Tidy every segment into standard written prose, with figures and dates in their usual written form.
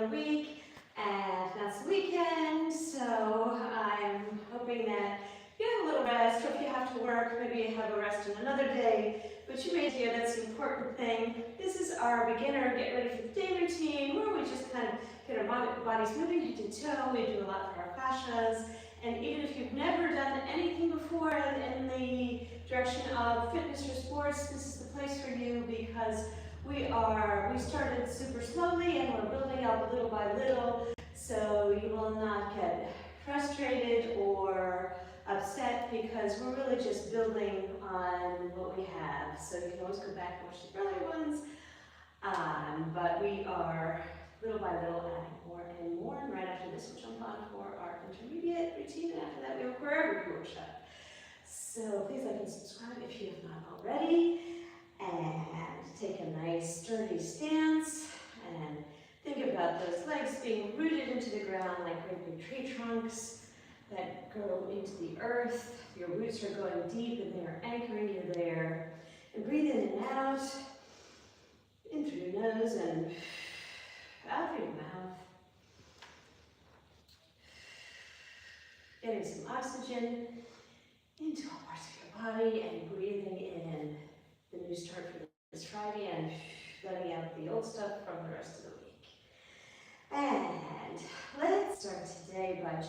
another week, and that's the weekend, so I'm hoping that you have a little rest, or if you have to work, maybe you have a rest on another day, but you made here, that's the important thing. This is our beginner get ready for the day routine, where we just kind of get our bodies moving head to toe. We do a lot for our fascias, and even if you've never done anything before in the direction of fitness or sports, this is the place for you, because we started super slowly and we're building up little by little, so you will not get frustrated or upset, because we're really just building on what we have. So you can always go back and watch the earlier ones, but we are little by little adding more and more, and right after this we'll jump on for our intermediate routine, and after that we have choreography workshop. So please like and subscribe if you have not already, and take a nice sturdy stance, and think about those legs being rooted into the ground like great big tree trunks that go into the earth. Your roots are going deep and they're anchoring you there. And breathe in and out, in through your nose and out through your mouth. Getting some oxygen into all parts of your body, and breathing in the new start for this Friday, and letting out the old stuff from the rest of the week. And let's start today by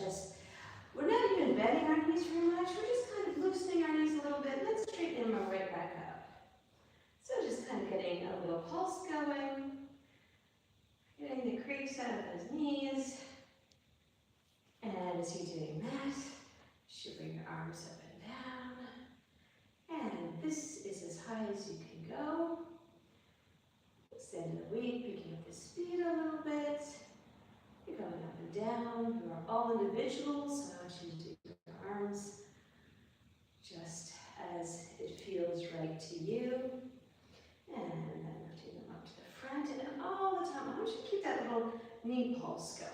we're not even bending our knees very much, we're just kind of loosening our knees a little bit. Let's straighten them right back up. So just kind of getting a little pulse going, getting the creaks out of those knees. And as you're doing that, you should bring your arms up and down. And this is as high as you can go. It's the end of the week, picking up the speed a little bit. You're going up and down. You are all individuals, so I want you to do your arms just as it feels right to you. And then lifting them up to the front, and then all the time, I want you to keep that little knee pulse going.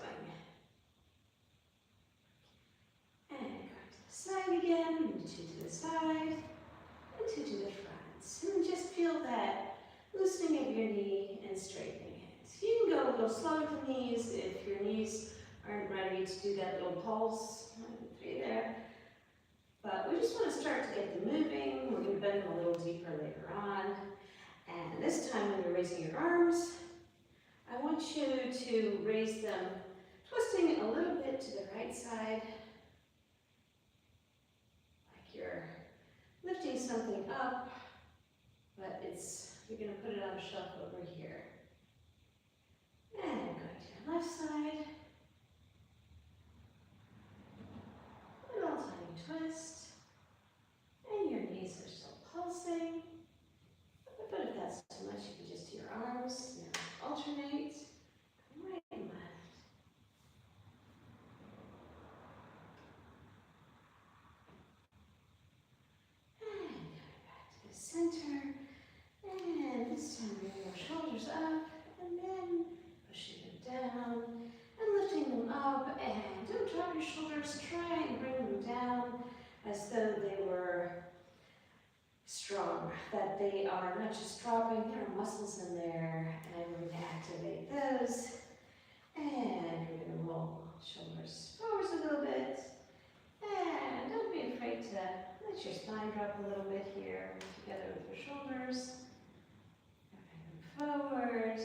And going to the side again, and two to the side, and two to the front. And just feel that loosening of your knee and straightening it. You can go a little slow with the knees if your knees aren't ready to do that little pulse. 1, 2, 3 there. But we just want to start to get them moving. We're going to bend them a little deeper later on. And this time when you're raising your arms, I want you to raise them, twisting a little bit to the right side, like you're lifting something up, but you're going to put it on a shelf over here. And going to your left side. A little tiny twist. And your knees are still pulsing. But if that's too much, you can just do your arms. Now alternate. Right and left. And coming back to the center. And this time bring your shoulders up. And then pushing them down and lifting them up, and don't drop your shoulders, try and bring them down as though they were strong, that they are not just dropping, there are muscles in there, and we're going to activate those, and we're going to roll shoulders forwards a little bit, and don't be afraid to let your spine drop a little bit here, together with your shoulders, forward.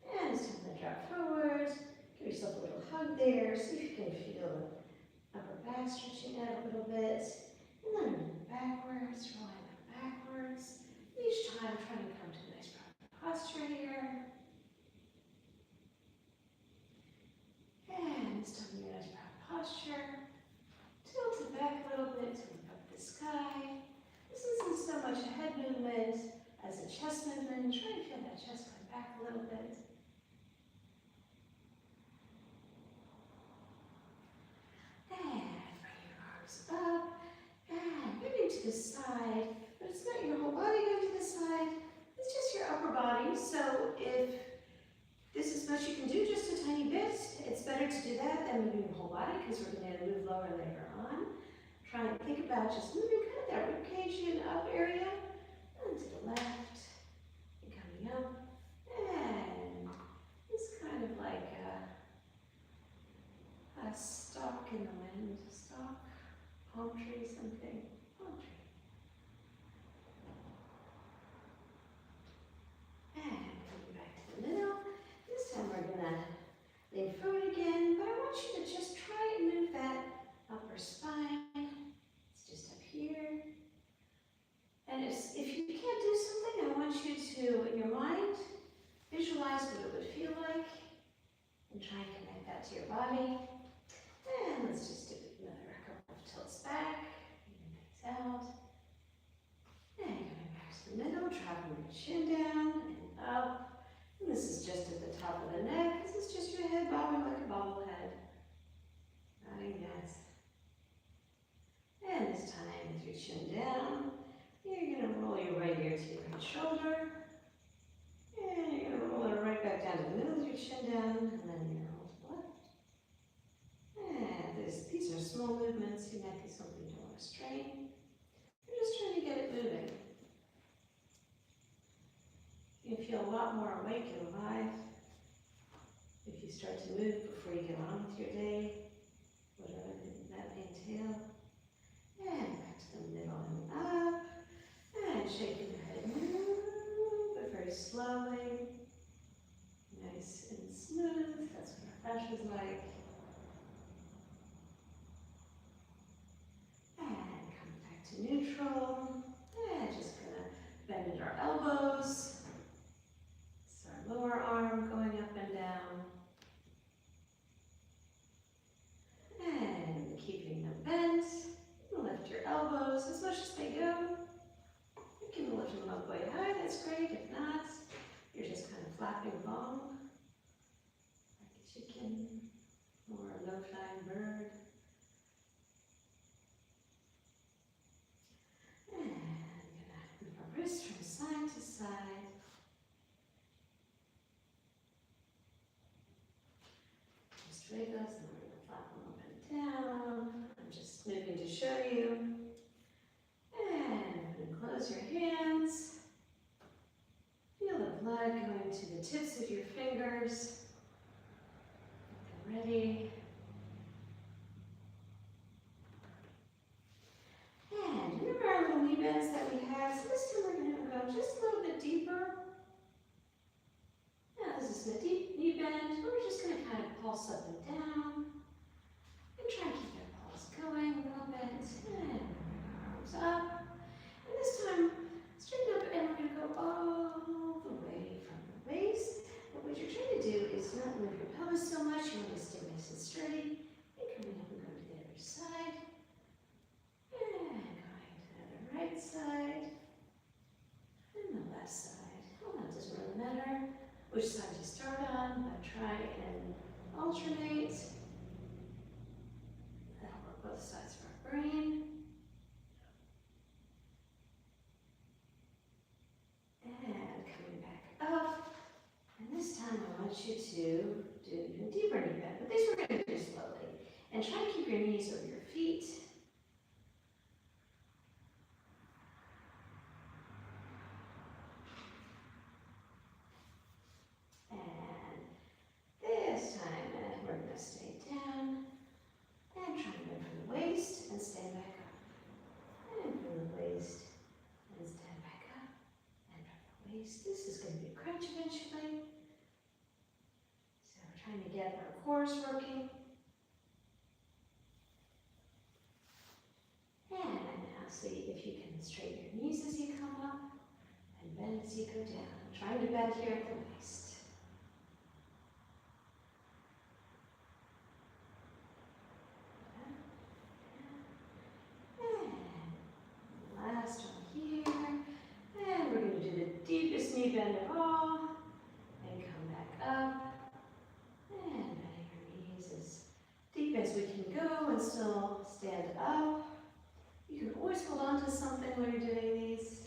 And it's time to drop forward. Give yourself a little hug there. See if you can feel the upper back stretching out a little bit. And then move backwards, rolling them backwards. Each time trying to come to a nice posture here. And this time you're in a nice posture. Tilt it back a little bit to look up at the sky. This isn't so much a head movement as a chest movement. Try to feel that chest going back a little bit. And bring your arms up and maybe to the side, but it's not your whole body going to the side, it's just your upper body. So if this is much you can do, just a tiny bit, it's better to do that than moving your whole body, because we're going to move lower later on. Try and think about just moving kind of that ribcage and up area, and to the left, and coming up, and it's kind of like stalk in the wind. Stalk, palm tree, something. Palm tree. And coming back to the middle. This time we're gonna lean forward again, but I want you to just try and move that upper spine. It's just up here. And if you can't do something, I want you to, in your mind, visualize what it would feel like and try and connect that to your body. And let's just do another couple of tilts back, even things out. And coming back to the middle, dropping your chin down and up. And this is just at the top of the neck. This is just your head bobbing like a bobblehead. Nodding yes. And this time with your chin down, you're going to roll your right ear to your right shoulder. And you're going to roll it right back down to the middle of your chin down, and then you're going to roll to the left. And these are small movements. You might be something you don't want to strain. You're just trying to get it moving. You feel a lot more awake and alive if you start to move before you get on with your day, whatever that may entail. And back to the middle and up. And shaking your head, but very slowly. Nice and smooth. That's what our fascia is like. And coming back to neutral. And just gonna bend at our elbows. It's our lower arm going up and down. And keeping them bent. Lift your elbows as much as they go. You can lift them up way high, that's great. If not, you're just kind of flapping along like a chicken or a low-flying bird. And gonna move our wrists from side to side. Just wiggles, and we're gonna flap them up and down. I'm just moving to show you. And close your hands. Feel the blood going to the tips of your fingers. Get them ready. And remember our little knee bends that we have. So this time we're going to go just a little bit deeper. Now this is a deep knee bend. We're just going to kind of pulse up and down. And try to keep that pulse going a little bit. And arms up. And this time, straighten up and we're going to go all the way from the waist. But what you're trying to do is not move your pelvis so much. You want to stay nice and sturdy. And coming up and going to the other side. And going to the right side. And the left side. Well, that doesn't really matter which side you start on, but try and alternate. That'll work both sides of our brain. And coming back up. And this time I want you to do even deeper knee bend, but these we're going to do slowly. And try to keep your knees over your feet. And this time we're going to stay down. And try to move from the waist and stand back up. And from the waist and stand back up. And from the waist. This is going to be a crunch eventually. So we're trying to get our cores working. And now see if you can straighten your knees as you come up and bend as you go down. Trying to bend here at the waist. Last one here. And we're going to do the deepest knee bend of all. And come back up. And bending your knees as deep as we can go and still stand up. You can always hold on to something when you're doing these.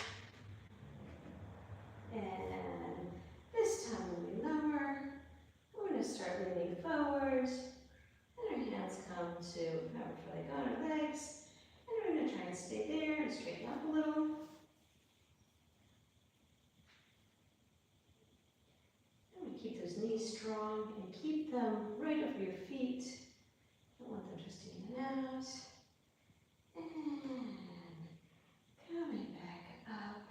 And this time when we lower, we're going to start leaning forward. And our hands come to however far they go on our legs. And we're going to try and stay there and straighten up a little. And we keep those knees strong and keep them right over your feet. Don't want them twisting in and out. And coming back up.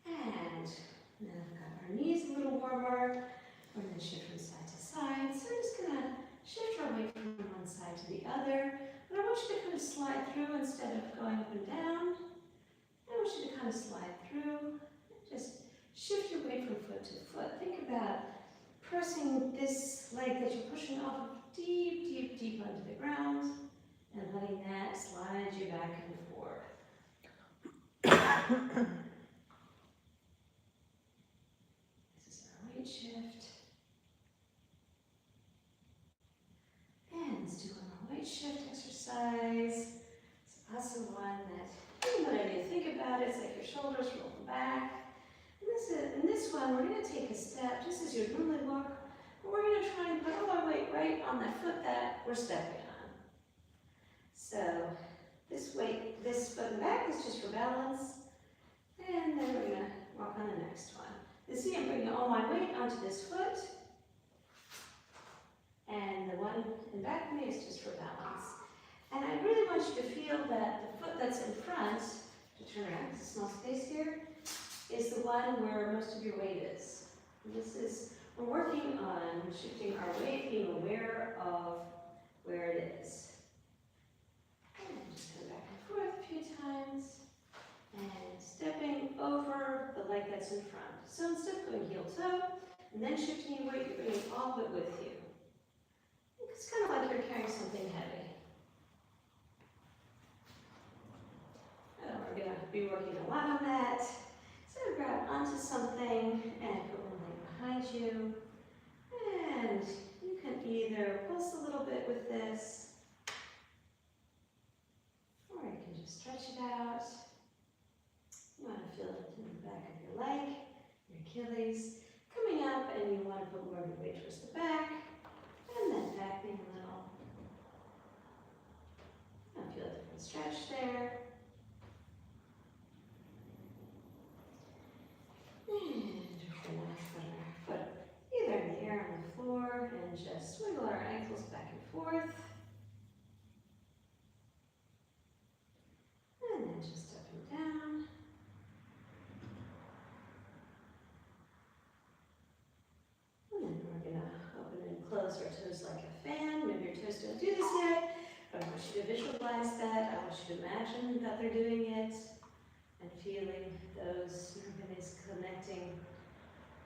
And now we've got our knees a little warmer. We're going to shift from side to side. So we're just going to shift our weight from one side to the other. But I want you to kind of slide through instead of going up and down. I want you to kind of slide through. Just shift your weight from foot to foot. Think about pressing this leg that you're pushing off of deep, deep, deep onto the ground and letting that slide you back and forth. This is our weight shift. And let's do one more weight shift exercise. It's also one that, whatever you think about it, it's like your shoulders roll back. And in this one, we're going to take a step, just as you normally walk, but we're going to try and put all our weight right on that foot that we're stepping on. So this foot and back is just for balance. And then we're going to walk on the next one. You see, I'm bringing all my weight onto this foot. And the one in back of me is just for balance. And I really want you to feel that the foot that's in front, to turn around, there's a small space here, is the one where most of your weight is. And we're working on shifting our weight, being aware of where it is. And just come back and forth a few times. And stepping over the leg that's in front. So instead of going heel toe, and then shifting your weight, you're bringing all of it with you. It's kind of like you're carrying something heavy. We're going to be working a lot on that. So grab onto something and put one leg behind you. And you can either pulse a little bit with this, or you can just stretch it out. You want to feel it in the back of your leg, your Achilles, coming up, and you want to put more of your weight towards the back, and then backing a little. I feel a different stretch there. And we're going to put our foot either in the air on the floor and just swiggle our ankles back and forth. And then just up and down. And then we're going to open and close our toes like a fan. Maybe your toes don't do this yet, but I want you to visualize that. I want you to imagine that they're doing it and feeling those nerves connecting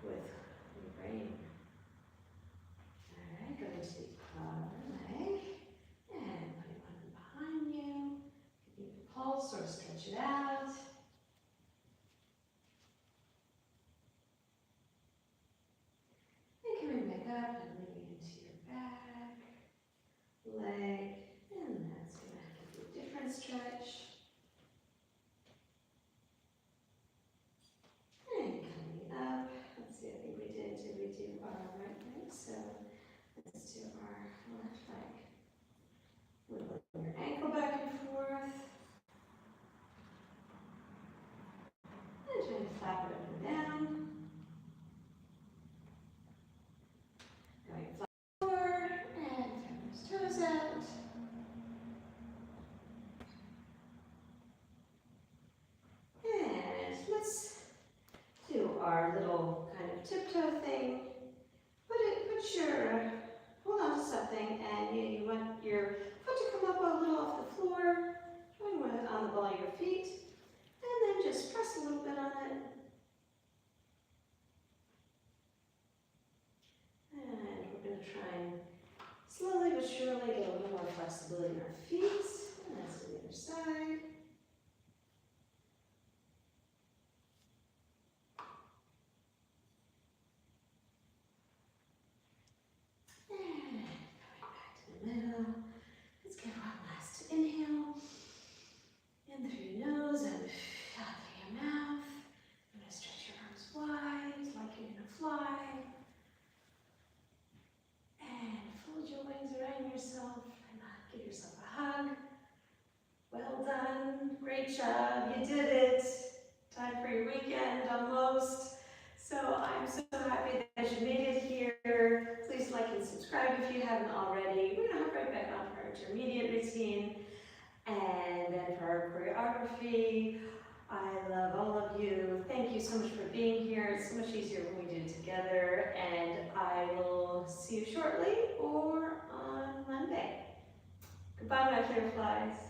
with your brain. All right, going to the other leg and putting one behind you. Give it a pulse or stretch it out. And coming back up and moving into your back, leg, and that's going to give you a different stretch. And coming up, let's see, I think did we do our right leg? So let's do our left leg. Wiggling your ankle back and forth. And trying to flap it up and down. Going flat forward and turn those toes out. And let's do our little kind of tiptoe thing. Hold on to something, and you want your foot to come up a little off the floor, going on the ball of your feet, and then just press a little bit on it. And we're going to try and slowly but surely get a little more flexibility in our feet, and that's to the other side. Middle. Let's give one last inhale. In through your nose and out through your mouth. I'm going to stretch your arms wide like you're going to fly. And fold your wings around yourself and give yourself a hug. Well done. Great job. You did it. Time for your weekend almost. So I'm so happy that you made it here. Please like and subscribe if you haven't already. We're going to hop right back on. intermediate routine. And then for our choreography, I love all of you. Thank you so much for being here. It's so much easier when we do it together. And I will see you shortly or on Monday. Goodbye, my butterflies.